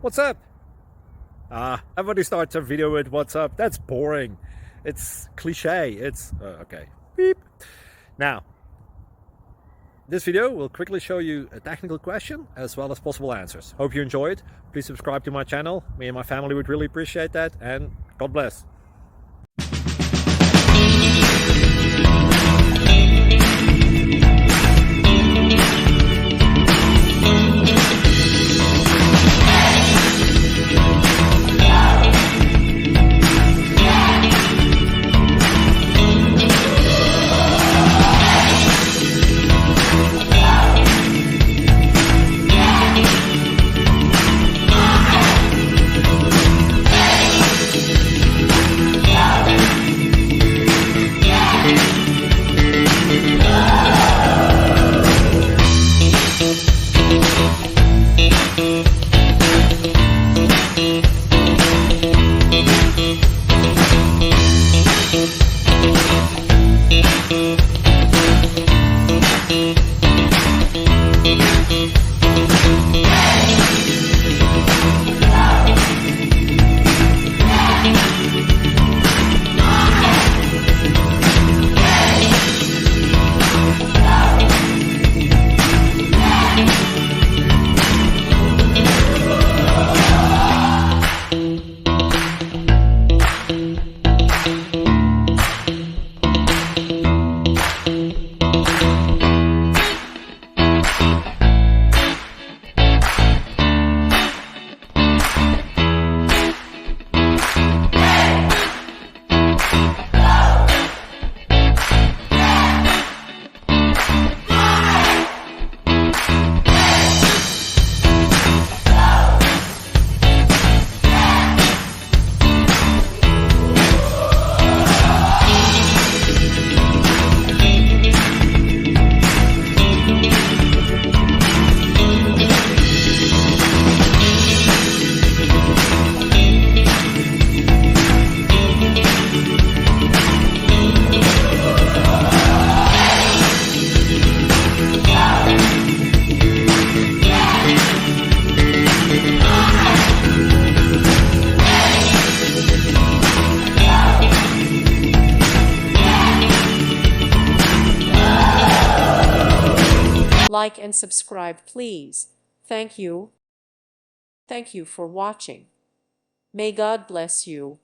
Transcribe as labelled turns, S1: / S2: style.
S1: What's up? Everybody starts a video with what's up. That's boring. It's cliche. It's okay. Beep. Now, this video will quickly show you a technical question as well as possible answers. Hope you enjoy it. Please subscribe to my channel. Me and my family would really appreciate that, and God bless.
S2: Like and subscribe, please. Thank you. Thank you for watching. May God bless you.